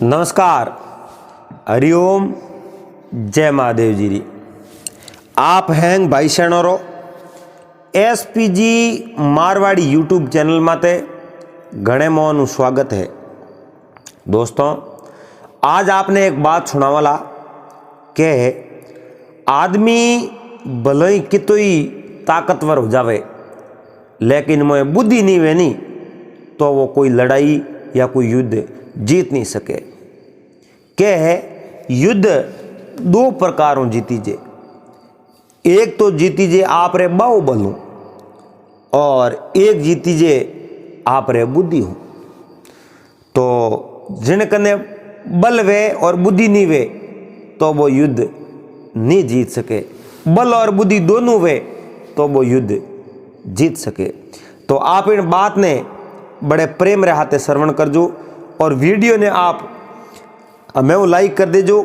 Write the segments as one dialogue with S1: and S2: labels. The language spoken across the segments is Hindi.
S1: नमस्कार, हरिओम, जय महादेव जी री। आप हैं भाई शरणोरो एसपीजी मारवाड़ी यूट्यूब चैनल माते घणे मोहनु स्वागत है। दोस्तों, आज आपने एक बात सुना वाला के आदमी भले ही कितोई ताकतवर हो जावे लेकिन मोए बुद्धि नहीं वे नहीं तो वो कोई लड़ाई या कोई युद्ध जीत नहीं सके। के युद्ध दो प्रकारों जीतीजे, एक तो जीतीजे आप रे बाहुबल हूँ और एक जीतीजे आप रे बुद्धि हूँ। तो जिन कने बल वे और बुद्धि नहीं वे तो वो युद्ध नहीं जीत सके, बल और बुद्धि दोनों वे तो वो युद्ध जीत सके। तो आप इन बात ने बड़े प्रेम रे हाथे श्रवण करजो और वीडियो ने आप हमें वो लाइक कर देजो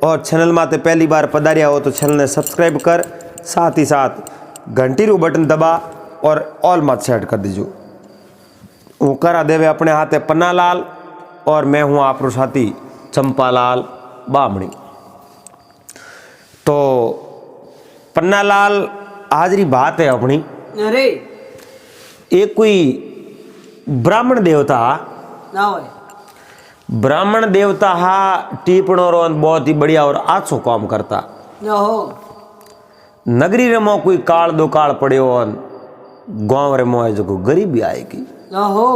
S1: और चैनल माते पहली बार पधारिया हो तो चैनल ने सब्सक्राइब कर, साथ ही साथ घंटी रू बटन दबा और ऑल मत सेट कर दीजो। वो करा देवे अपने हाथे पन्नालाल और मैं हूँ आप साथी चंपालाल बामणी। तो पन्नालाल हाजरी बात है अपनी।
S2: अरे
S1: एक कोई ब्राह्मण देवता
S2: ना होए।
S1: ब्राह्मण देवता हा टीपणो रोन बहुत ही बढ़िया और आछो काम करता
S2: ना हो।
S1: नगरी रे मो कोई काल दो काल पड़ियो गांव रे मो जो गरीबी आएगी
S2: ना हो।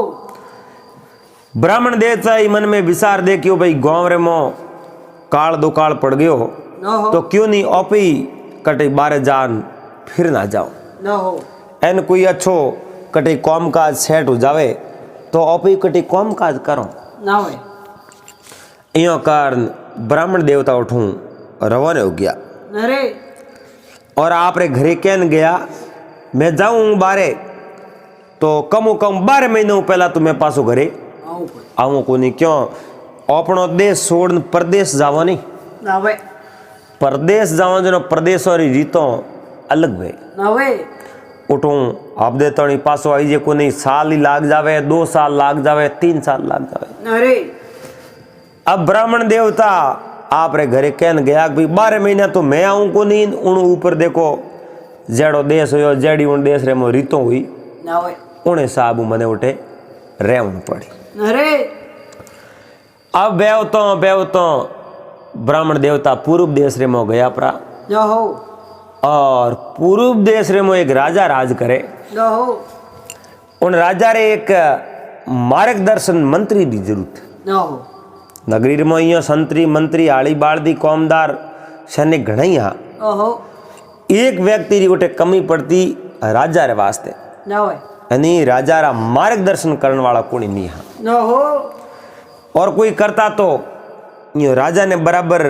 S1: ब्राह्मण देवता ही मन में विचार दे क्यों भाई गांव रे मो काल दो काल पड़ गयो
S2: ना हो
S1: तो क्यों नहीं ओपी कटे बारे जान फिर ना जाओ
S2: ना हो।
S1: एन कोई अच्छो कटे काम काज सेट हो जावे तो ओपी कटे काम काज करो
S2: ना होए।
S1: यो कारण ब्राह्मण देवता उठूं रवाना हो गया।
S2: अरे
S1: और आप रे घरे कैन गया मैं जाऊं बारे तो कमो कम 12 महीनों पहला तो मैं पासो घरे आऊं को नहीं। क्यों अपनो देश छोड़ प्रदेश जावा नहीं
S2: ना होए।
S1: प्रदेश जावा जो प्रदेश और रीतों अलग वे
S2: ना होए।
S1: उठूं आप दे तो नहीं पासो आई जे को नहीं साल ही लाग जावे, 2 साल लाग जावे, 3 साल लाग जावे।
S2: अरे
S1: अब ब्राह्मण देवता आप रे घरे कहन गया कि भाई 12 महीना तो मैं आऊं को नहीं। उन ऊपर देखो जेड़ो देश हो जेड़ी उन देश रे मो रीतो हुई
S2: ना होए।
S1: उन्हें साबू मने उठे रेवन पड़ी।
S2: अरे
S1: अब बेवतो ब्राह्मण देवता पूर्व देश रे मो गया परा
S2: ना हो।
S1: और पूर्व देश रे मो एक राजा राज करे।
S2: ना हो।
S1: उन राजा रे एक मार्गदर्शन मंत्री दी जरूरत
S2: ना हो।
S1: नगरी रे मो इयो संतरी मंत्री आड़ी बाळदी कौमदार सैनिक घणई हा।
S2: ओहो
S1: एक व्यक्ति री उठे कमी पड़ती राजा रे वास्ते
S2: ना होए।
S1: यानी राजा रा मार्गदर्शन करने वाला कोई नहीं हा।
S2: ना हो।
S1: और कोई करता तो यो राजा ने बराबर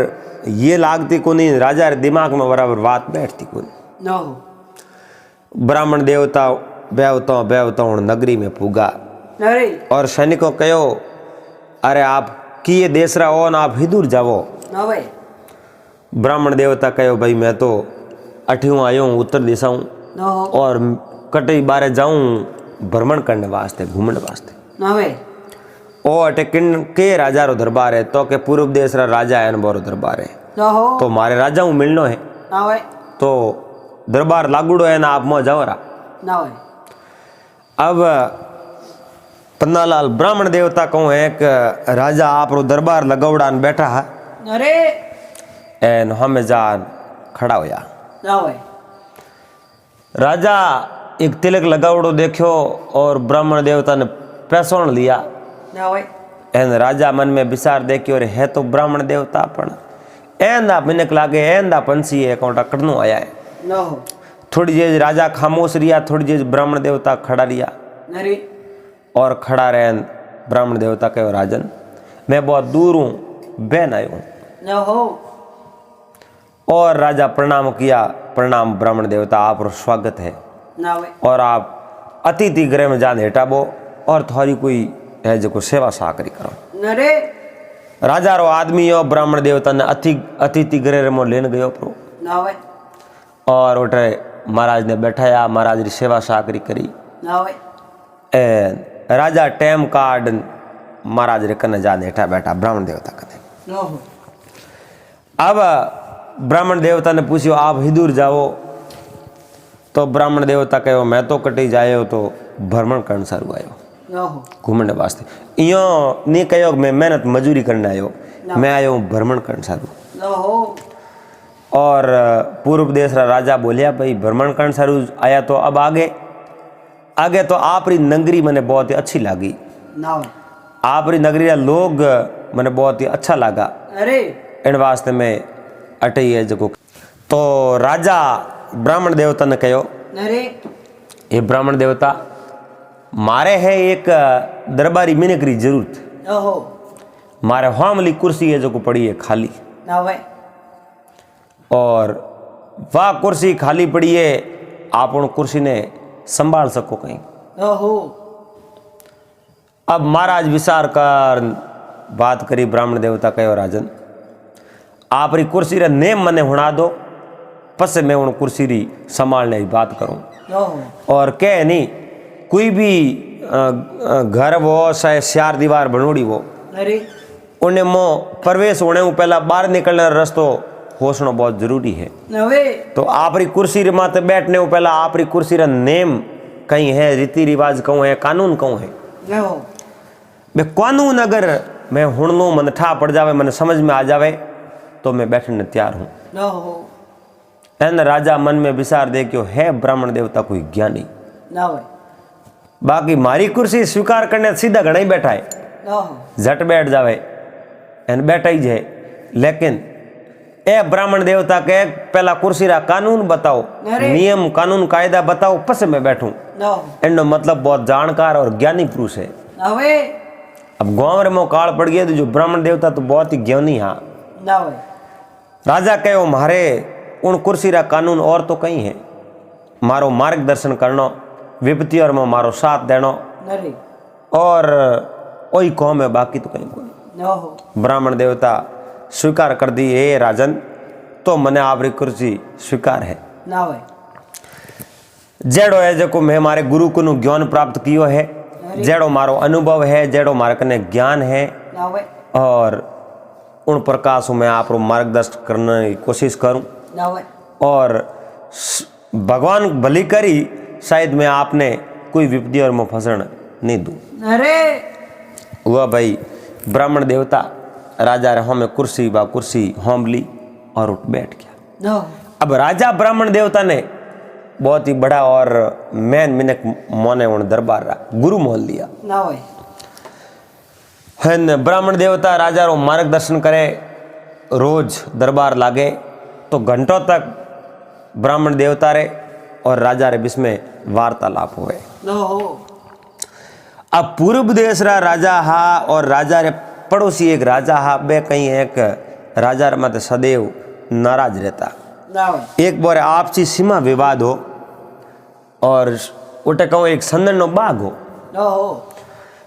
S1: ये लागती को नहीं, राजा रे दिमाग में बराबर बात बैठती को नहीं।
S2: ना हो।
S1: ब्राह्मण देवता बेवता नगरी में पुगा
S2: अरे
S1: और सैनिकों कहो अरे आप किए देश रा हो ना आप हिदूर जावो।
S2: ना होए।
S1: ब्राह्मण देवता कहो भाई मैं तो अठियों आयो हूँ उत्तर दिशा हूँ
S2: ना हो।
S1: और कटई बारे जाऊं भ्रमण करने वास्ते घूमने वास्ते।
S2: ना होए।
S1: ओ अटे किन के राजा रो दरबार है तो के पूर्व देश रा राजा है बोरो दरबार है
S2: ना हो।
S1: तो मारे राजा हूँ मिलनो है
S2: ना होए।
S1: तो दरबार लागूड़ो है ना आप मो जाओ रा।
S2: ना होए।
S1: अब पन्नालाल ब्राह्मण देवता कहूँ है कि राजा आप रो दरबार लगौड़ान बैठा है
S2: अरे
S1: एन हमें जान खड़ा होया।
S2: ना होए।
S1: राजा एक तिलक लगावड़ो देखो और ब्राह्मण देवता ने पैसोण लिया।
S2: ना होए।
S1: एन राजा मन में विचार देखियो अरे है तो ब्राह्मण देवता पण एंदा मिनक लागे एंदा पंछी है कोटा कड़नो आया है।
S2: ना हो।
S1: थोड़ी देर राजा खामोश रिया, थोड़ी देर ब्राह्मण देवता खड़ा रिया
S2: अरे
S1: और खड़ा रहे ब्राह्मण देवता कहो राजन मैं बहुत दूर हूँ बहन आयो हूँ।
S2: ना हो।
S1: और राजा प्रणाम किया। प्रणाम ब्राह्मण देवता आप स्वागत है
S2: ना होए।
S1: और आप अतिथि गृह में जान हेटाबो और थोड़ी कोई है जो सेवा साकरी करो।
S2: अरे
S1: राजा रो आदमी हो ब्राह्मण देवता ने अतिथि गृह में लेन गयो प्रो
S2: ना होए।
S1: और उठे महाराज ने बैठाया, महाराज री सेवा साकरी करी।
S2: ना होए।
S1: राजा टाइम कार्ड महाराज रे कने जा बैठा बैठा ब्राह्मण देवता कने।
S2: ओहो
S1: अब ब्राह्मण देवता ने पूछो आप हिदूर जाओ, तो ब्राह्मण देवता कहो मैं तो कटी जायो तो भ्रमण करने सारू आयो,
S2: ओहो
S1: घूमने वास्ते। इयो नहीं कहो मैं मेहनत मजूरी करने आयो, मैं आयो हूँ भ्रमण करने सारू।
S2: ओहो
S1: और पूर्व देश रा राजा बोलिया भाई भ्रमण करने सारू आया तो अब आगे आगे तो आप री नगरी मैंने बहुत ही अच्छी लगी,
S2: ना होए
S1: आप री नगरी रा लोग मैंने बहुत ही अच्छा लगा,
S2: अरे
S1: इन वास्ते में अटई है जो। तो राजा ब्राह्मण देवता ने कहो
S2: अरे
S1: ये ब्राह्मण देवता मारे है एक दरबारी मिनक री जरूरत,
S2: ओहो
S1: मारे हामली कुर्सी है जो को पड़ी है खाली,
S2: ना होए
S1: और वह कुर्सी खाली पड़ी है, आप उन कुर्सी ने संभाल सको कहीं।
S2: ओहो
S1: अब महाराज विचार कर बात करी, ब्राह्मण देवता कहो राजन आप री कुर्सी रे नेम मने हुणा दो, पस मैं उन कुर्सी री संभालने की बात करूं।
S2: ओहो
S1: और कह नहीं कोई भी घर वो चाहे चार दीवार बनोड़ी वो,
S2: अरे
S1: उन्हें मो प्रवेश होने को पहला बाहर निकलने रस्तो होसनो बहुत जरूरी है।
S2: नवे
S1: तो आप री कुर्सी रे माते बैठने को पहला आप री कुर्सी रा नेम कहीं है, रीति रिवाज कहूँ है, कानून कहूँ है।
S2: ओहो
S1: बे कानून अगर मैं हुण लूँ मन ठा पड़ जावे मन समझ में आ जावे तो मैं बैठने तैयार हूँ।
S2: ओहो
S1: एन राजा मन में विचार दे क्यों है ब्राह्मण देवता कोई ज्ञानी,
S2: ना होए
S1: बाकी मारी कुर्सी स्वीकार करने सीधा घड़ा ही बैठा है,
S2: ओहो
S1: झट बैठ जावे एन बैठा ही जाए। लेकिन ए ब्राह्मण देवता के पहला कुर्सी रा कानून बताओ,
S2: अरे।
S1: नियम कानून कायदा बताओ पस मैं बैठूं।
S2: ओहो
S1: एनो मतलब बहुत जानकार और ज्ञानी पुरुष है।
S2: नवे
S1: अब गांव रे मो काल पड़ गया तो जो ब्राह्मण देवता तो बहुत ही ज्ञानी हाँ।
S2: ना होए
S1: राजा कहो मारे उन कुर्सी रा कानून और तो कहीं है, मारो मार्गदर्शन करनो विपत्ति और मारो साथ देनो
S2: अरे
S1: और वही कौम है, बाकी तो कहीं कोई।
S2: ओहो
S1: ब्राह्मण देवता स्वीकार कर दी हे राजन, तो मने आपरी कुर्सी स्वीकार है।
S2: ना होए
S1: जेड़ो है जो मैं मारे गुरु को ज्ञान प्राप्त कियो है, जेड़ो मारो अनुभव है, जेड़ो मारे कने ज्ञान है,
S2: ना होए
S1: और उन प्रकाश मैं आप मार्गदर्शन करने की कोशिश करूं।
S2: ना होए
S1: और भगवान भली करी शायद मैं आपने कोई विपत्ति और मैं फंसन नहीं दूं।
S2: अरे
S1: हुआ भाई ब्राह्मण देवता राजा रहा में कुर्सी बा कुर्सी होम ली और उठ बैठ गया।
S2: ओहो
S1: अब राजा ब्राह्मण देवता ने बहुत ही बड़ा और मैन मिनक मोने उन दरबार रहा गुरु मोल लिया।
S2: ना होए
S1: हन ब्राह्मण देवता राजा रो मार्गदर्शन करे, रोज दरबार लागे तो घंटों तक ब्राह्मण देवता रे और राजा रे बीच में वार्तालाप हुए।
S2: ओहो
S1: अब पूर्व देश रा राजा हा और राजा रे पड़ोसी एक राजा हा, बे कहीं एक राजा रे मत सदैव नाराज रहता।
S2: ना होए
S1: एक बार आपसी सीमा विवाद हो और उठे कहूँ एक संदन नो बाग हो,
S2: ओहो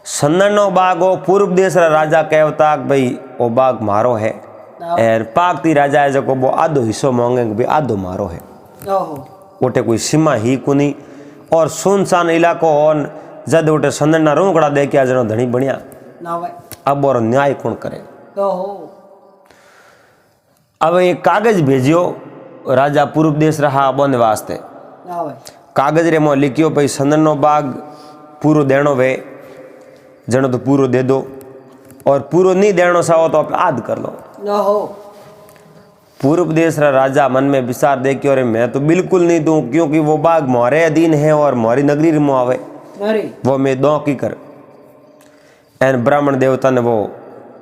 S1: संदन नो बाग हो, पूर्व देश रा राजा कहता भाई वो बाग मारो है, और पाकती राजा है जो वो आधो हिस्सो मांगे भाई आधो मारो है।
S2: ओहो
S1: उठे कोई सीमा ही कुनी और सुनसान इलाको और जद उठे संदन ना रोकड़ा दे के जनो धनी बनिया।
S2: ना होए
S1: अब और न्याय कौन करे।
S2: ओहो
S1: अब एक कागज भेजियो राजा पूर्व देश रहा बंद वास्ते,
S2: ना होए
S1: कागज रे मो लिखियो भाई संदन नो बाग पूरो देनो वे जनो तो पूरो दे दो, और पूरो नहीं देनो चाहो तो आप आध कर लो।
S2: ओहो
S1: पूर्व देश रा राजा मन में विचार दे कि अरे मैं तो बिल्कुल नहीं दूं, क्योंकि वो बाग मोरे अधीन है और मोरी नगरी में आवे,
S2: अरे
S1: वो मैं दो की कर। एन ब्राह्मण देवता ने वो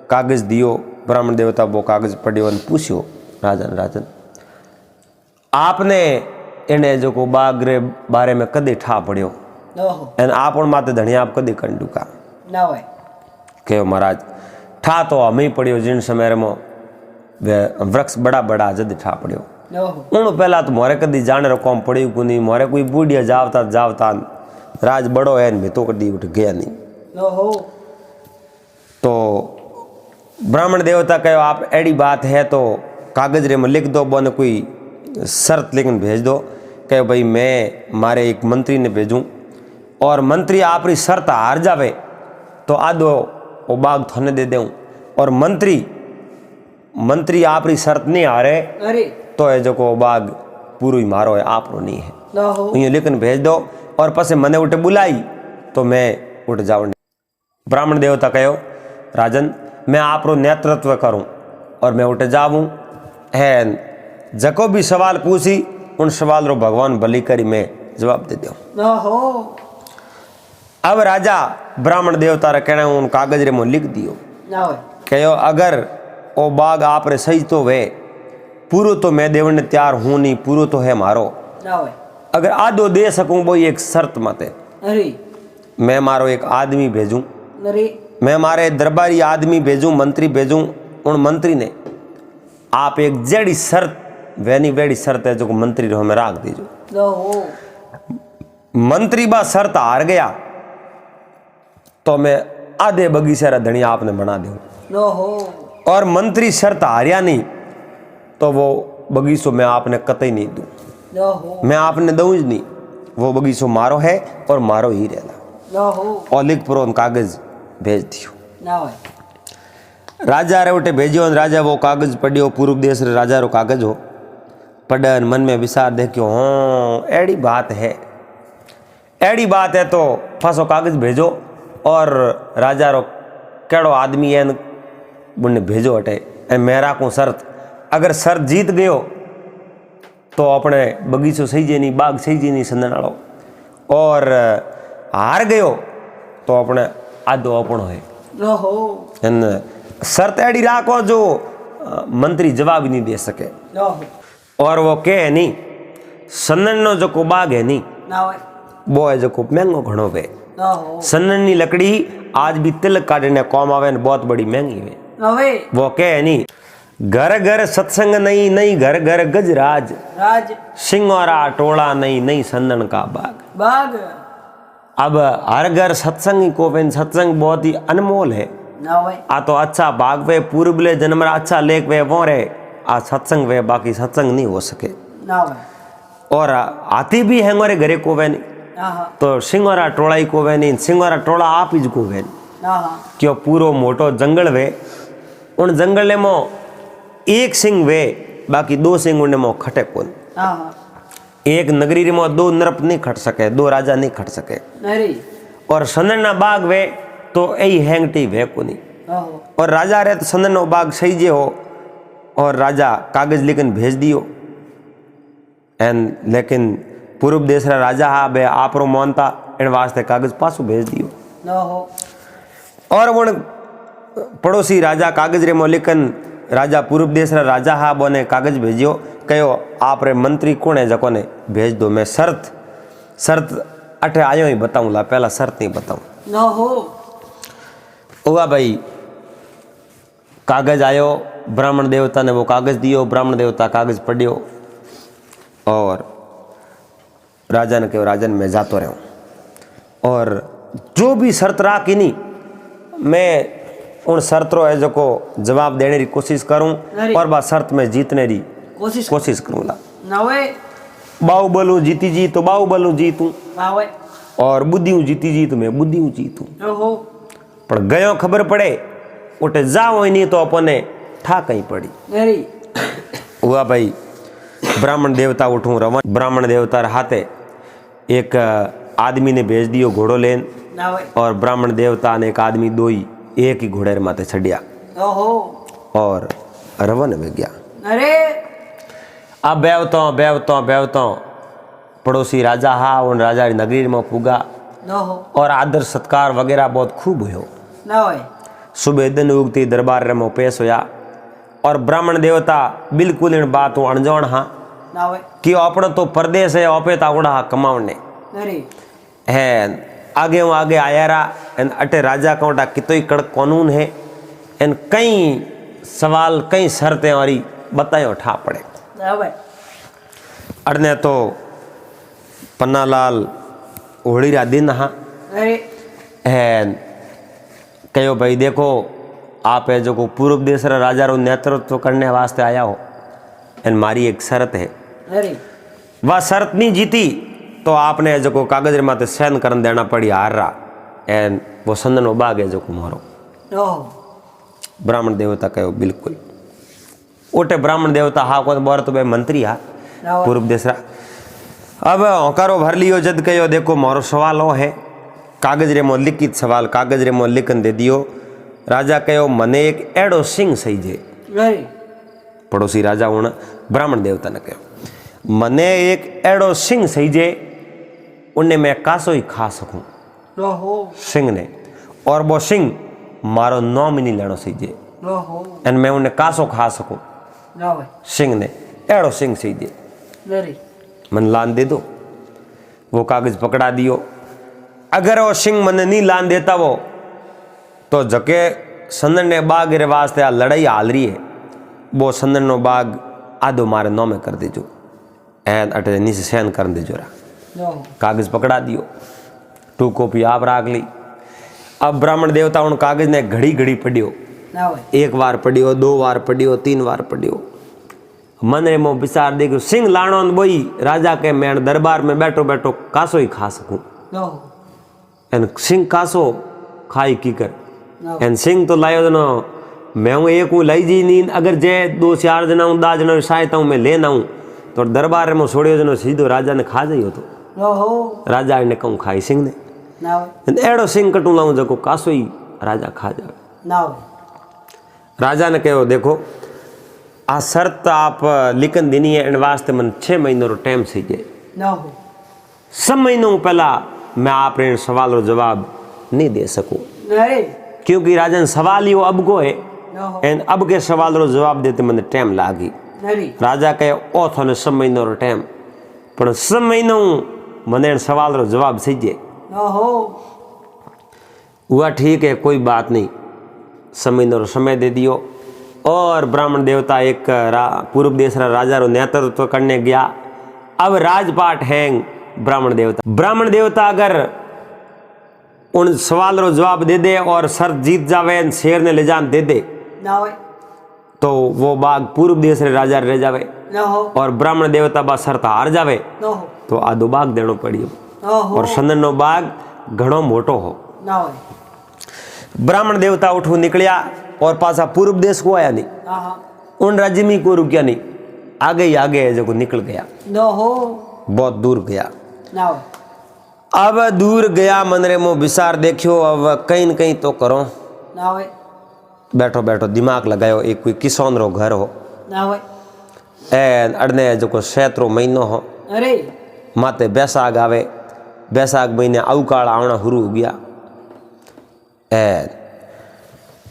S1: कागज दियो, ब्राह्मण देवता वो कागज पढ़ियो और पूछियो राजन राजन आपने इन्हें जो को बाग रे बारे में कदे ठा पड़ियो,
S2: ओहो
S1: एन आप उन माते धनी आप कदे कर डूका।
S2: ना होए
S1: कहो महाराज ठा तो हम ही पड़ियो जिन समय में वे वृक्ष बड़ा बड़ा जद ठा पड़ियो।
S2: ओहो
S1: उन पहला तो मोरे कदी जाने रो कौम पड़ी को नहीं, मोरे कोई बूढ़िया जावता जावता राज बड़ो है मैं तो कदी उठ गया नहीं।
S2: ओहो
S1: तो ब्राह्मण देवता कहो आप एड़ी बात है तो कागज रे में लिख दो, बोने कोई शर्त लेकिन भेज दो। कहो भाई मैं मारे एक मंत्री ने भेजूं और मंत्री आपरी शर्त हार जावे तो आधो वो बाग थाने दे दूँ और मंत्री आप री शर्त नहीं आ रहे
S2: अरे
S1: तो ये जो को बाग पूरो ही मारो है आप रो नहीं है
S2: ना हो
S1: यूँ लेकिन भेज दो और पसे मने उठे बुलाई तो मैं उठ जाऊँ। ब्राह्मण देवता कहो राजन मैं आप रो नेतृत्व करूँ और मैं उठे जाऊँ है जको भी सवाल पूछी उन सवाल रो भगवान भली करी मैं जवाब दे दूँ
S2: ना हो
S1: अब राजा ब्राह्मण देवता रे कहना उन कागज रे मो लिख दियो
S2: ना हो
S1: कहो अगर ओ बाग आप रे सही तो वे पूरो तो मैं देवने तैयार हूँ नहीं पूरो तो है मारो
S2: ना हो
S1: अगर आधो दे सकूँ वो एक शर्त मत है
S2: अरे
S1: मैं मारो एक आदमी भेजूँ
S2: अरे
S1: मैं मारे दरबारी आदमी भेजूँ मंत्री भेजूँ उन मंत्री ने आप एक जड़ी शर्त वैनी वेड़ी शर्त है जो को मंत्री रो हमें राख दीजो
S2: ना हो
S1: मंत्री बा शर्त हार गया तो मैं आधे बगीचे रा धनिया आपने बना दूँ
S2: ना हो
S1: और मंत्री शर्त हारिया नहीं तो वो बगीचो मैं आपने कतई नहीं दूँ
S2: ना हो
S1: मैं आपने दूँ ही नहीं वो बगीचो मारो है और मारो ही रहना
S2: ना हो
S1: और लिख पुरो कागज भेज दियो
S2: ना हो
S1: राजा रे उठे भेजियो राजा वो कागज पढ़ियो पूर्व देश रे राजा रो कागज हो पढ़न मन में विचार देखियो हाँ एड़ी बात है तो फसो कागज भेजो और राजा रो केड़ो आदमी है बुने भेजो हटे ए मेरा को शर्त अगर शर्त जीत गयो तो अपने बगीचो सही जे नहीं बाग सही जे नहीं संदन वालो और हार गयो तो अपने आधो अपनो है
S2: ना हो
S1: एन शर्त एड़ी राखो जो मंत्री जवाब ही नहीं दे सके
S2: ना हो
S1: और वो के है नहीं सन्नन नो जो को बाग है नहीं
S2: ना हो
S1: वो है जो को महंगो घणो वे
S2: ना हो
S1: सन्नन नी लकड़ी आज भी तिलक काटने कौम आवे ने बहुत बड़ी महंगी है
S2: ना वे
S1: वो के है नहीं घर घर सत्संग नहीं नहीं घर घर गजराज
S2: राज
S1: सिंगोरा टोला नहीं नहीं सन्नन का बाग
S2: बाग
S1: अब हर घर सत्संग ही को सत्संग बहुत ही अनमोल है
S2: ना वे
S1: आ तो अच्छा बाग वे पूर्वले जन्म रा अच्छा लेख वे वो रे आ सत्संग वे बाकी सत्संग नहीं हो सके
S2: ना वे
S1: और हाथी भी है हमारे घरे को वे नहीं
S2: ना हा
S1: तो सिंगोरा टोला ही को वे नहीं सिंगोरा टोला आप ही को वे
S2: ना हा
S1: क्यों पूरो मोटो जंगल वे उन जंगल में एक सिंह वे बाकी दो सिंह उन्हें मो खटे कौन
S2: ना हा
S1: एक नगरी में दो नृप नहीं खट सके दो राजा नहीं खट सके
S2: अरे
S1: और सनन बाग वे तो यही हैंगटी वे को नहीं
S2: ना हो
S1: और राजा रे तो सनन बाग सही जे हो और राजा कागज लेकिन भेज दियो एन लेकिन पूर्व देश रा राजा हा बे आप रो मानता इन वास्ते कागज पासो भेज दियो
S2: ना हो
S1: और वो पड़ोसी राजा कागज रे मोलिकन राजा पूर्व देश रा राजा हा बोने कागज भेजियो कहो आप रे मंत्री कौन है जको ने भेज दो मैं शर्त अठे आयो ही बताऊँ ला पहला शर्त नहीं बताऊँ
S2: ना हो
S1: हुआ भाई कागज आयो ब्राह्मण देवता ने वो कागज दियो ब्राह्मण देवता कागज पढ़ियो और राजा ने कहो राजन मैं जातो रहूँ और जो भी शर्त राखी नहीं मैं उन शर्त रो है जो को जवाब देने की कोशिश करूँ और बा शर्त में जीतने की कोशिश करूँगा
S2: ना वे
S1: बाहुबलू जीती जी तो बाहुबलू जीतूँ
S2: ना वे
S1: और बुद्धियों जीती जी तो मैं बुद्धियों जीतूँ
S2: ना हो
S1: पर गयो खबर पड़े उठे जाओ ही नहीं तो अपने ठा कहीं पड़ी
S2: अरे
S1: हुआ भाई ब्राह्मण देवता उठूँ रवन ब्राह्मण देवता हाथे एक आदमी ने भेज दियो घोड़ो लेन
S2: ना वे
S1: और ब्राह्मण देवता ने एक आदमी दो ही एक ही घोड़े रे माथे छड़िया
S2: ना हो
S1: और रवन में गया
S2: अरे
S1: अब बेवतो पड़ोसी राजा हा उन राजा री नगरी में पुगा
S2: ना हो
S1: और आदर सत्कार वगैरह बहुत खूब हुयो
S2: ना वे
S1: सुबह दिन उगती दरबार रे में पेश होया और ब्राह्मण देवता बिल्कुल इन बात अणजाण हाँ
S2: ना वे
S1: कि अपना तो परदेश है ओपे तावड़ा हा कमावने
S2: अरे
S1: है आगे वो आगे आया रहा एन अटे राजा कोटा कितोई कड़क कानून है एन कई सवाल कई शर्तें और बतायो ठा पड़े
S2: ना वे
S1: अड़ने तो पन्नालाल होली रा दिन हाँ
S2: अरे
S1: है कहो भाई देखो आप है जो को पूर्व देश रा राजा रो नेतृत्व करने वास्ते आया हो एन मारी एक शर्त है
S2: अरे
S1: वह शर्त नहीं जीती तो आपने जो को कागज रे माते सहन करन देना पड़ी हार रहा एन वो संदन बाग है जो को मारो
S2: ओहो
S1: ब्राह्मण देवता कहो बिल्कुल ओटे ब्राह्मण देवता हा को बोर तो बे मंत्री हा
S2: ना होय
S1: पूर्व देशरा अब होकारो भर लियो जद कहो देखो मारो सवाल ओ है कागज रे मो लिखित सवाल कागज रे मो लिखन दे दियो राजा कहो मने एक एड़ो सिंह सही जे
S2: अरे
S1: पड़ोसी राजा होना ब्राह्मण देवता ने कहो मने एक एड़ो सिंह सही जे उन्हें मैं कासो ही खा सकूं
S2: ओहो
S1: सिंह ने और वो सिंह मारो नाम ही नहीं लेनो सही जे
S2: ओहो
S1: एन मैं उन्हें कासो खा सकूं
S2: ना होय
S1: सिंह ने एड़ो सिंह सही जे
S2: अरे
S1: मन लान दे दो वो कागज पकड़ा दियो अगर वो सिंह मन नहीं लान देता वो तो जके संदन ने बाग रे वास्ते आ लड़ाई हाल रही है वो संदन नो बाग आधो मारे नौ में कर देजो एन अटे नीचे सहन कर देजो रा
S2: ओहो
S1: कागज पकड़ा दियो टू कॉपी आप राख ली अब ब्राह्मण देवता उन कागज ने घड़ी घड़ी पढ़ियो
S2: ना होय
S1: एक बार पढ़ियो दो बार पढ़ियो तीन बार पढ़ियो मन रे मो विचार देखो सिंह लाणो न बोई राजा के मैं दरबार में बैठो बैठो कासो ही खा सकूं
S2: ओहो
S1: एन सिंह कासो खाई की कर
S2: ना
S1: एन सिंह तो लायो जनो मैं हूँ एक हूँ लाई जी नींद अगर जे दो चार जना हूँ दा जना सहायता हूँ मैं लेना हूँ तो दरबार में छोड़ियो जनो सीधो राजा ने खा जाइयो तो
S2: ओहो
S1: राजा ने कहूँ खाई सिंह ने
S2: ना होय
S1: एड़ो सिंह कटू लाऊं जको कासो ही राजा खा जावे
S2: ना होय
S1: राजा ने कहो देखो आ शर्त आप लिखन देनी है इन वास्ते मन 6 महीनों रो टाइम सही है
S2: ना हो
S1: 6 महीनों पहला मैं आप इन सवाल रो जवाब नहीं दे सकूं
S2: अरे
S1: क्योंकि राजन सवाल ही वो अब को है
S2: ना हो
S1: एन अब के सवाल रो जवाब देते मन टाइम लागी
S2: अरे
S1: राजा कहे ओ थोने 6 महीनों रो टाइम पर 6 महीनों मने सवाल रो जवाब सही है
S2: ना हो
S1: हुआ ठीक है कोई बात नहीं 6 महीनों रो समय दे दियो और ब्राह्मण देवता एक पूर्व देश राजा रो नेतृत्व करने गया अब राजपाट हैंग ब्राह्मण देवता अगर उन सवाल रो जवाब दे दे और सर जीत जावे शेर ने ले जान दे दे
S2: ना होय
S1: तो वो बाग पूर्व देश रे राजा रह जावे
S2: ना हो
S1: और ब्राह्मण देवता बा शर्त हार जावे
S2: ना हो
S1: तो आधो बाग देनो पड़ियो
S2: ओहो
S1: और संदन नो बाग घणो मोटो हो
S2: ना होय
S1: ब्राह्मण देवता उठू निकलिया और पासा पूर्व देश को आया नहीं
S2: आहा
S1: उन राज्य में को रुकिया नहीं आगे ही आगे है जो निकल गया
S2: ना हो
S1: बहुत दूर गया
S2: ना होय
S1: अब दूर गया मनरे मो विचार देखियो अब कहीं न कहीं तो करो
S2: ना होय
S1: बैठो बैठो दिमाग लगायो एक कोई किसान रो घर हो
S2: ना होय
S1: ए अड़ने जो को सैतरो महीनो हो
S2: अरे
S1: माते बैसाख आवे बैसाख महीने अवकाल आवना शुरू हो गया ए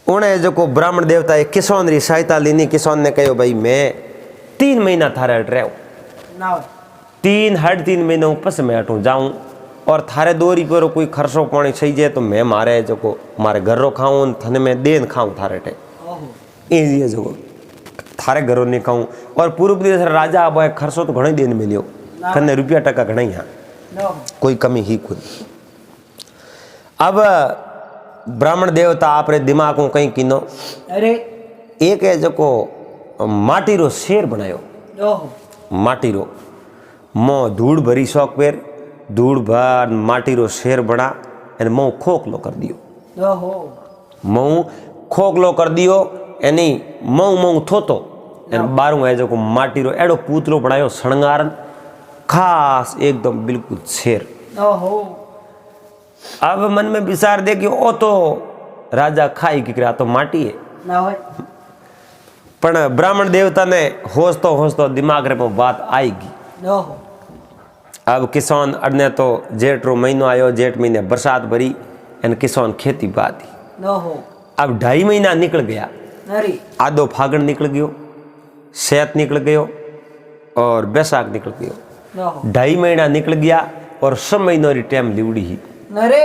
S1: उन्हें जो को ब्राह्मण देवता एक किसान री सहायता लेनी किसान ने कहो भाई मैं 3 महीना थारे हट रहा हूँ
S2: ना होय
S1: 3 महीनों पस मैं हटूँ जाऊँ और थारे दोरी पर कोई खर्चो पानी सही जाए तो मैं मारे जो को मारे घर रो खाऊं थने में देन खाऊं थारे टे
S2: ओहो
S1: ये जो थारे घरों नहीं खाऊं और पूर्व देश राजा अब खर्चो तो घणो देन मिलियो कने रुपया टका घणा ही
S2: ना हो
S1: कोई कमी ही कोई अब ब्राह्मण देवता आपरे दिमाग को कहीं किनो
S2: अरे
S1: एक है जो को माटी रो शेर बनायो
S2: ओहो
S1: माटी रो मो धूड़ भरी शौक पेर धूड़ भर माटी रो शेर बना एने मऊ खोखलो कर दियो
S2: ओहो
S1: मऊ खोखलो कर दियो यानी मऊ मऊ थोतो एने बारू है जो को माटी रो एडो पूतलो बनायो शणगारन खास एकदम बिल्कुल शेर
S2: ओहो
S1: अब मन में विचार दे कि ओ तो राजा खाई की करा तो माटी है
S2: ना होय
S1: पण ब्राह्मण देवता ने होस्तो दिमाग रे में बात आएगी
S2: ओहो
S1: अब किसान अड़ने तो जेठ रो महीनो आयो जेठ महीने बरसात भरी एन किसान खेती बाती
S2: ओहो
S1: अब 2.5 महीना निकल गया
S2: अरे
S1: आधो फागण निकल गयो सैत निकल गयो और बैसाख निकल गयो
S2: ओहो
S1: 2.5 महीना निकल गया और 6 महीनों री टाइम लिवड़ी ही
S2: अरे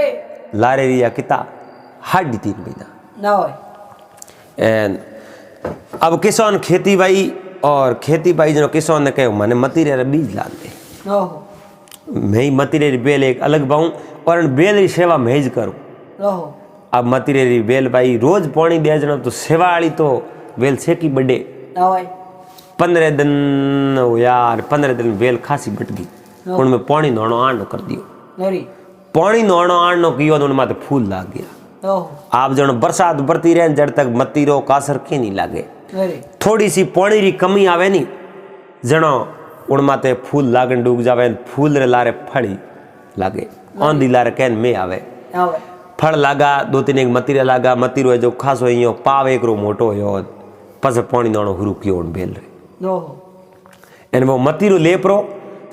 S1: लारे रिया किता 3.5 महीना
S2: ना होय
S1: एन अब किसान खेती बाई और खेती बाई जो किसान ने कहो मैंने मतीरे रे बीज ला दे
S2: ओहो
S1: मैं ही मतीरे री बेल एक अलग बाऊं और बेल री सेवा मैं ही करूं
S2: ओहो
S1: अब मतीरे री बेल भाई रोज पानी दे जना तो सेवा वाली तो बेल से की बड़े
S2: ना होय
S1: 15 दिन हो यार 15 दिन बेल खासी बट गई उनमें पानी नोनो आनो कर दियो
S2: अरे
S1: पानी नोनो आनो कियो तो उनमें फूल लाग गया
S2: ओहो
S1: आप जण बरसात बरती रहे जड़ तक मतीरो कासर की नहीं लागे।
S2: अरे
S1: थोड़ी सी पानी री कमी आवे नी जणो उन माते फूल लागन डूब जावे, फूल रे लारे फड़ी लागे, आंधी लारे कैन में आवे,
S2: आवे
S1: फल लागा, दो तीन एक मतीरा लागा, मतीरो है जो खासो यो पाव एक रो मोटो हो, पस पानी नानो हुरु कियो बेल रे।
S2: ओहो
S1: एन वो मतीरो लेपरो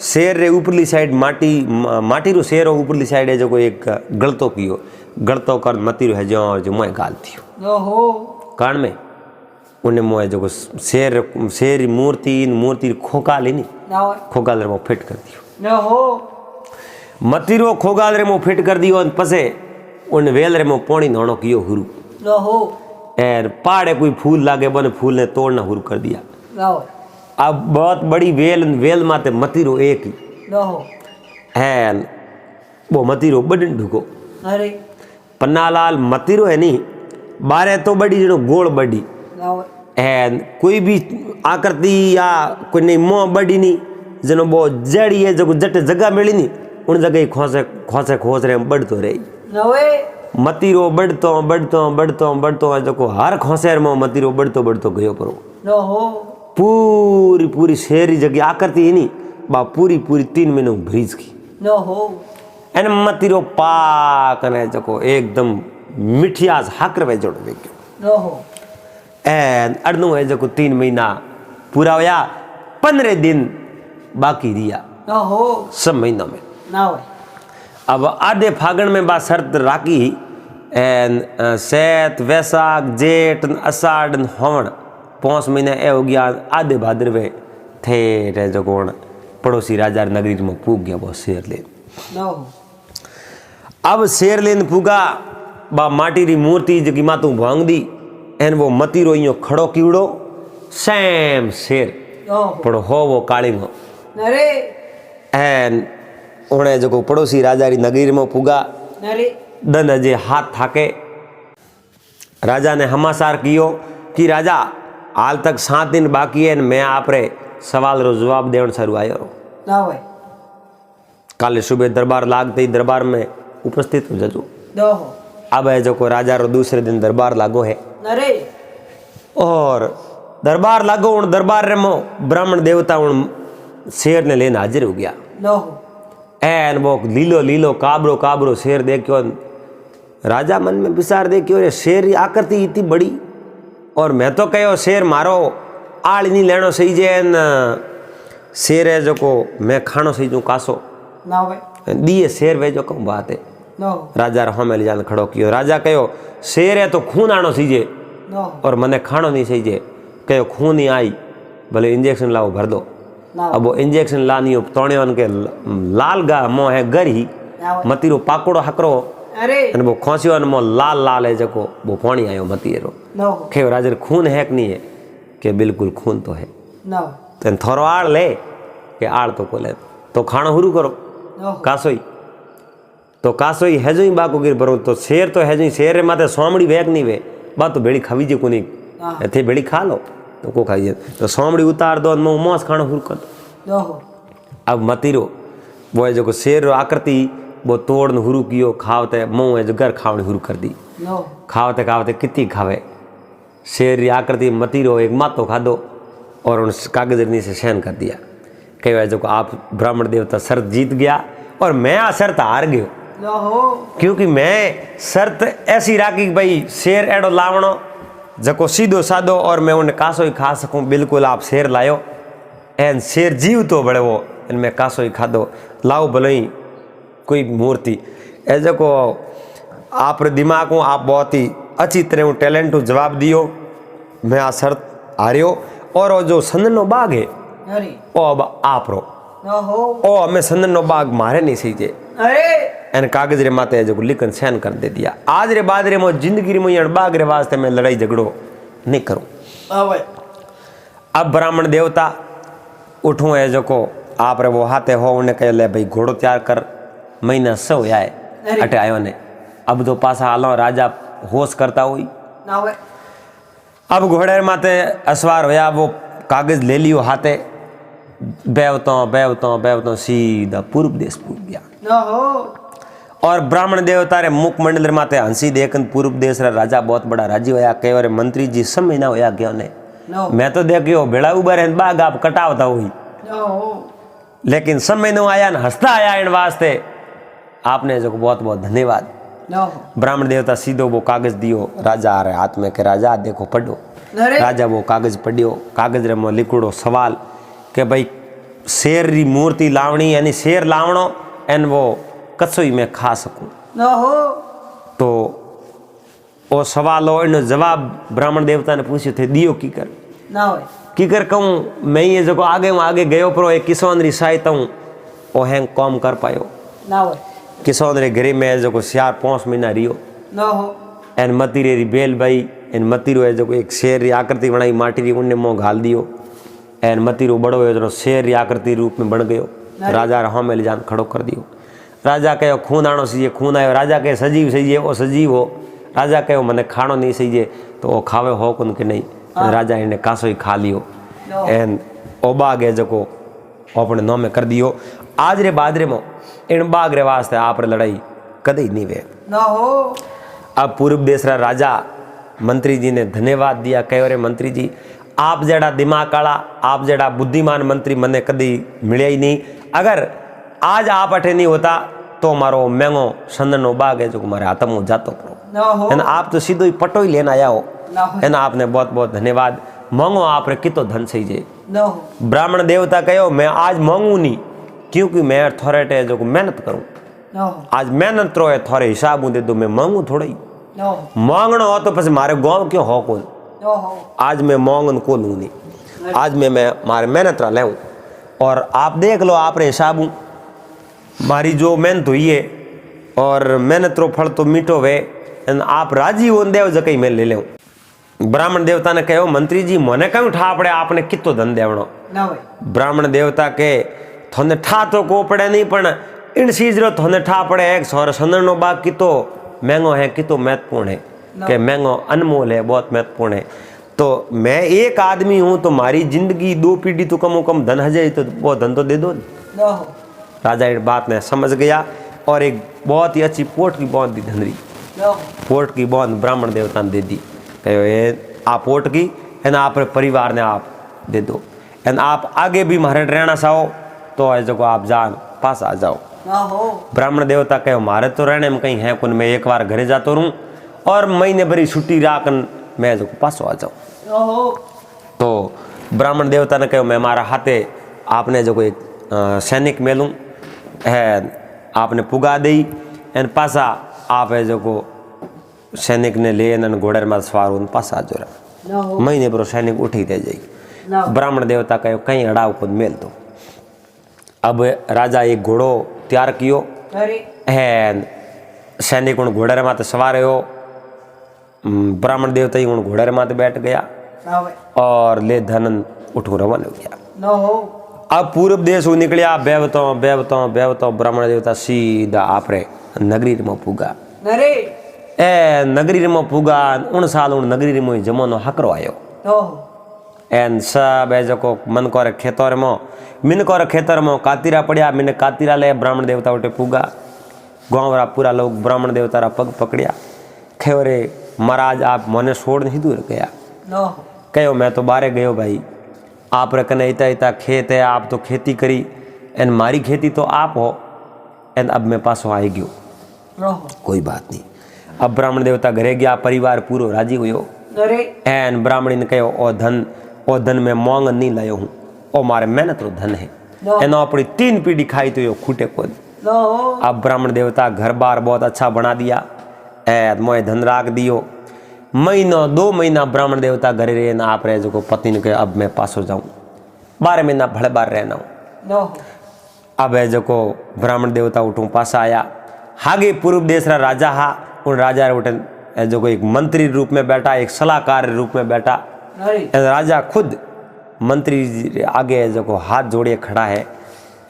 S1: शेर रे ऊपरली साइड माटी रो शेर ऊपरली साइड है जो एक गलतो कियो, गलतो कर मतीरो है जो मोए गाल थियो
S2: ओहो
S1: कान में उन्हें मोए जो शेर मूर्ति खोका लेनी
S2: नावे
S1: खोगाल रे मो फिट कर दियो,
S2: ओहो
S1: मतीरो खोगाल रे मो फिट कर दियो, पसे उन वेल रे मो पानी नानो कियो हुरु,
S2: ओहो
S1: एर पाड़े कोई फूल लागे बने फूल ने तोड़ना हुरु कर दिया।
S2: नावे
S1: अब बहुत बड़ी वेल माते मतीरो एक ही
S2: ओहो
S1: है, वो मतीरो बड़न ढुको
S2: अरे
S1: पन्नालाल मतीरो है नी बारे तो बड़ी जनो गोल बड़ी
S2: नावे
S1: है, कोई भी आकृति या कोई नहीं मोह बड़ी नहीं जनो वो जड़ी है जो जट जगह मिली नहीं उन जगह खोसे खोस रहे बढ़तो रही
S2: नावे
S1: मतीरो बढ़तो है जो हर खोसेर में मतीरो बढ़तो गयो परो
S2: ओहो
S1: पूरी शेरी जगह आकृति ही नहीं बा पूरी 3 महीने भरीज की
S2: ओहो
S1: एन मतीरो पाक ने जो एकदम मिठियास हाकर वे जोड़ गयो
S2: ओहो
S1: एन अड़नो है जो 3 महीना पूरा होया 15 दिन बाकी रिया
S2: ओहो
S1: सब महीनों में।
S2: नावे
S1: अब आधे फागण में बा शर्त राखी एन सैत वैसाख जेठ अषाढ़ हवण 5 महीने ए हो गया, आधे भाद्रवे थे रे जो कोण पड़ोसी राजा नगरी में पूग गया वो शेर ले।
S2: ओहो
S1: अब शेर लेन पूगा बा माटी री मूर्ति जकी मातू भांग दी एन वो मतीरो इयो खड़ो कीड़ो सेम शेर
S2: ओहो
S1: पड़ो हो वो काली में
S2: अरे
S1: एन उन्हें जो पड़ोसी राजा री नगरी में पूगा
S2: अरे
S1: दन जे हाथ थाके राजा ने हमासार कियो कि राजा हाल तक 7 दिन बाकी है, मैं आप रे सवाल रो जवाब देवन सरू आयो रो।
S2: नावे
S1: काले सुबह दरबार लागते ही दरबार में उपस्थित हो जजो।
S2: ओहो
S1: अब है जो को राजा रो दूसरे दिन दरबार लागो है
S2: अरे
S1: और दरबार लागो उन दरबार रे मो ब्राह्मण देवता उन शेर ने लेने हाजिर हो गया।
S2: ओहो
S1: एन वो लीलो काबरो शेर देखियो, राजा मन में विचार देखियो रे शेर की आकृति इतनी बड़ी और मैं तो कहो शेर मारो आड़ नहीं लेनो सही जे न शेर है जो को मैं खानो सही जो कासो
S2: नावे
S1: दिए शेर वे जो कहूँ बात है।
S2: ओहो
S1: राजा रहो में ले जान खड़ो कियो, राजा कहो शेर है तो खून आनो सही जे
S2: ओहो
S1: और मने खानो नहीं सही जे, कहो खून ही आई भले इंजेक्शन लाओ भर दो।
S2: नावे
S1: अब वो इंजेक्शन लानी हो तोड़े उनके लाल गा मोह है गर ही
S2: नावे
S1: मतीरो पाकोड़ो हकरो
S2: अरे
S1: अने वो खोसियो अने मो लाल है जको वो पानी आयो मतीरो
S2: ओहो
S1: खे राजर खून है कि नहीं है कि बिल्कुल खून तो है,
S2: नावे
S1: तो थोरो आड़ ले कि आड़ तो को ले तो खानो शुरू करो
S2: ओहो
S1: कासोई है जो ही बाको गिर भरो तो शेर तो है जो ही शेर रे माथे सोमड़ी वेक नहीं वे बात तो बेड़ी खावी जे कोनी थे बेड़ी खा लो तो को खाइए तो सोमड़ी उतार दो मो मोस खानो शुरू कर दो।
S2: ओहो
S1: अब मतीरो वो है जो शेर रो आकृति वो तोड़न शुरू कियो, खावते मुँह है जो घर खावनी शुरू कर दी,
S2: ओहो
S1: खावते कितनी खावे शेर री आकृति मतीरो एक मातो खादो और उन कागज से सहन कर दिया। कहे जो आप ब्राह्मण देवता शर्त जीत गया और मैं आ शर्त हार गयो,
S2: ओहो
S1: क्योंकि मैं शर्त ऐसी राखी कि भाई शेर एडो लावणो जको सीधो सादो और मैं उन्हें कासो ही खा सकूं, बिल्कुल आप शेर लायो एन शेर जीव तो बड़े वो इनमें कासो ही खादो लाओ भले ही कोई मूर्ति ऐसे को आप दिमाग को आप बहुत ही अच्छी तरह टैलेंट जवाब दियो, मैं आ शर्त हारियो और वो जो संदनो बाग है
S2: अरे
S1: ओ अब आप रो
S2: ओहो
S1: ओ हमें संदनो बाग मारे नहीं सही जे
S2: अरे
S1: एन कागज रे माते जो लिखन सहन कर दे दिया। आज रे बाद रे मो जिंदगी रे बाग रे वास्ते मैं लड़ाई झगड़ो नहीं करूं।
S2: आवे
S1: अब ब्राह्मण देवता उठूं है जो को आप रे वो हाथे हो उन्हें कह ले भाई घोड़ो तैयार कर, महीना 100 आए अटे आयो ने अब तो पासा आलो राजा होश करता हुई।
S2: नावे
S1: अब घोड़े माते असवार होया वो कागज ले लियो हाथे बेवतो सीधा पूर्व देश पूछ गया
S2: ओहो
S1: और ब्राह्मण देवता रे मुखमंडल माते हंसी देखन पूर्व देश रा राजा बहुत बड़ा राजी होया कहे रे मंत्री जी समय ना होया गयो ने
S2: न
S1: मैं तो देखियो भेड़ा उबर है बाग आप कटावता हुई
S2: न हो
S1: लेकिन समय नो आया न हंसता आया इन वास्ते आपने जो बहुत बहुत धन्यवाद।
S2: न हो
S1: ब्राह्मण देवता सीधो वो कागज दियो राजा आ रहे हाथ में के राजा देखो पढ़ो।
S2: अरे
S1: राजा वो कागज पढ़ियो कागज रे में लिखुड़ो सवाल के भाई शेर री मूर्ति लावणी यानी शेर लावणो एन वो कसोई में खा सकूं
S2: न हो
S1: तो वो सवाल हो इन जवाब ब्राह्मण देवता ने पूछ्यो थे दियो की कर
S2: न हो
S1: कहूँ मैं ये जो आगे गयो पर एक किसान री सहायता हूँ वो हैंग कॉम कर पायो
S2: न हो
S1: किसान रे घरे में जो 4-5 महीना रियो
S2: न हो
S1: एन मतीरे री बेल भाई एन मतीरो है जो एक शेर री आकृति बनाई माटी री उन्ने मोह घाल दियो एन मतीरो बड़ो है जो शेर री आकृति रूप में बन गयो राजा हाँ में ले जान खड़ो कर दियो। राजा कहो खून आनो सही खून आयो राजा कहे सजीव सही है वो सजीव हो राजा कहो मने खानो नहीं सही है तो वो खावे हो कुन के नहीं राजा इन्हें कासो ही खा लियो एन ओबाग है जो अपने नाम में कर दियो। आज रे बादरे में इन बाग रे वास्ते आप रे लड़ाई कदे नहीं वे
S2: न हो
S1: अब पूर्व देश रा राजा मंत्री जी ने धन्यवाद दिया कहो रे मंत्री जी आप जड़ा दिमाग वाला आप जड़ा बुद्धिमान मंत्री मने कदी मिले ही नहीं अगर आज आप अठे नहीं होता तो मारो महंगो संदनो बाग है जो हमारे हाथ में जातो
S2: न हो
S1: है ना आप तो सीधो ही पटो ही लेना आया हो
S2: न हो
S1: है ना आपने बहुत बहुत धन्यवाद मांगो आप रे कितो धन सही जे
S2: न हो
S1: ब्राह्मण देवता कहो मैं आज मांगू नहीं क्योंकि मैं थोड़े जो मेहनत करूं
S2: न हो
S1: आज मेहनत रो है थोड़े हिसाब दे दो मैं मांगू थोड़ा ही
S2: न हो
S1: मांगना हो तो फिर मारे गांव क्यों हो कौन
S2: न हो
S1: आज मैं मांगन को लूँ नहीं आज मैं मारे मेहनत रहा लेऊँ और आप देख लो आप रे हिसाब मारी जो मेहनत हुई है और मेहनत रो फल तो मीठो वे आप राजी हो देव जकई मैं ले लेऊँ। ब्राह्मण देवता ने कहो मंत्री जी मने क्यों ठा पड़े आपने कितो धन देवणो
S2: न हो
S1: ब्राह्मण देवता के थोने ठा तो को पड़े नहीं पण इन चीज रो थोने ठा पड़े एक सौर संदनो बाग कितो महंगो है कितो महत्वपूर्ण है कि महंगो अनमोल है बहुत महत्वपूर्ण है तो मैं एक आदमी हूं तो मारी जिंदगी 2 पीढ़ी तो कम कम धन है तो वो धन तो दे दो
S2: न हो
S1: राजा इस बात ने समझ गया और एक बहुत ही अच्छी पोट की बौंद दी धनरी
S2: न हो
S1: पोट की बौंद ब्राह्मण देवता ने दे दी कहो ये आप पोट की है ना आप परिवार ने आप दे दो एंड आप आगे भी मारे रहना चाहो तो है जो आप जान पास आ जाओ।
S2: न हो
S1: ब्राह्मण देवता कहो मारे तो रहने में कहीं है कुन मैं एक बार घरे जातो रहूं और महीने भरी छुट्टी राखन मैं जो पासो आ जाऊं
S2: न हो
S1: तो ब्राह्मण देवता ने कहो मैं मारा हाथे आपने जो कोई सैनिक मेलूं है आपने पुगा दी एन पासा आप है जो को सैनिक ने ले एन घोड़े में सवार उन पासा जो रहा
S2: न हो
S1: महीने भरो सैनिक उठी दे जाई
S2: न हो
S1: ब्राह्मण देवता कहो कहीं अड़ाव खुद मेल दो। अब राजा एक घोड़ो तैयार कियो
S2: अरे
S1: है सैनिक उन घोड़े माते सवार हो ब्राह्मण देवता ही उन घोड़े माते बैठ गया
S2: न हो
S1: और ले धनन उठो रवाना हो गया।
S2: न हो
S1: अब पूर्व देश वो निकलिया बेवतो ब्राह्मण देवता सीधा आपरे नगरी में पुगा
S2: अरे
S1: ए नगरी में पुगा उन साल उन नगरी में जमानो हकरो आयो
S2: न हो
S1: एन सब है जो मन को खेतर में मिन को खेतर में कातीरा पड़िया मिन कातीरा ले ब्राह्मण देवता उठे पुगा गाँव रा पूरा लोग ब्राह्मण देवता रा पग पकड़िया कहो रे महाराज आप मने छोड़ नहीं दूर गया
S2: न हो
S1: कहो मैं तो बाहर गयो भाई आप रे कने इता इता खेत है आप तो खेती करी एन मारी खेती तो आप हो एन अब मैं पासो आई गयो
S2: न हो
S1: कोई बात नहीं। अब ब्राह्मण देवता घरे गया परिवार पूरो राजी हुयो
S2: अरे
S1: एन ब्राह्मणी ने कहो ओ धन में मांग नहीं लायो हूँ ओ मारे मेहनत रो धन है एनो अपनी 3 पीढ़ी खाई तो यो खूटे को
S2: न हो
S1: अब ब्राह्मण देवता घर बार बहुत अच्छा बना दिया ए मोए धन राख दियो महीनो 2 महीना ब्राह्मण देवता घरे रहे ना आप रहे जो पति ने कहे अब मैं पासो जाऊं 12 महीना भले बार रहना हूँ
S2: न हो
S1: अब है जो ब्राह्मण देवता उठूँ पासा आया हागे पूर्व देश रा राजा हा उन राजा रे उठे जो एक मंत्री रूप में बैठा एक सलाहकार रूप में बैठा
S2: अरे
S1: राजा खुद मंत्री जी आगे जो हाथ जोड़े खड़ा है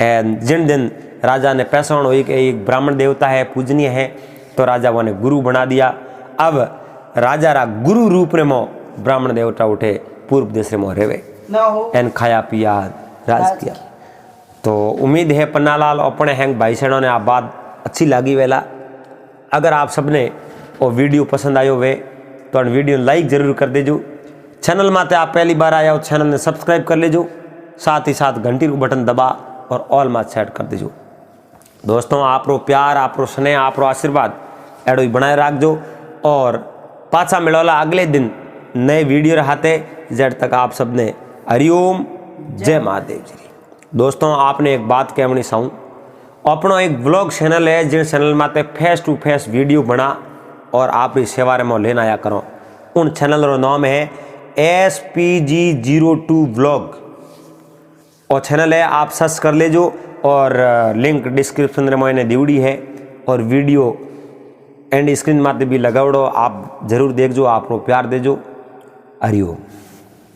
S1: एंड जिन दिन राजा ने पैसा एक ब्राह्मण देवता है पूजनीय है तो राजा वो ने गुरु बना दिया। अब राजा रा गुरु रूप में ब्राह्मण देवता उठे पूर्व देश में रेवे
S2: न हो
S1: एन खाया पिया राज किया। तो उम्मीद है पन्नालाल अपने हैंग भाई सैनों ने आ बात अच्छी लगी वेला अगर आप सबने वो वीडियो पसंद आयो वे तो वीडियो लाइक जरूर कर देजो। चैनल माते आप पहली बार आया हो चैनल ने सब्सक्राइब कर लेजो, साथ ही साथ घंटी को बटन दबा और ऑल मात सेट कर देजो। दोस्तों आपरो प्यार, आपरो स्नेह, आपरो आशीर्वाद एडो ही बनाए रखजो और पाछा मिलोला अगले दिन नए वीडियो रहते। जब तक आप सबने हरिओम, जय महादेव जी। दोस्तों आपने एक बात कहनी चाहूँ, अपनो एक ब्लॉग चैनल है जिस चैनल माते फेस टू फेस वीडियो बना और आप इस सेवा में लेना आया करो। उन चैनल रो नाम है SPG02 व्लॉग और चैनल है, आप सर्च कर लेजो और लिंक डिस्क्रिप्शन में मैंने दीवड़ी है और वीडियो एंड स्क्रीन माते भी लगावड़ो। आप जरूर देखजो, आपको प्यार देजो। हरिओम।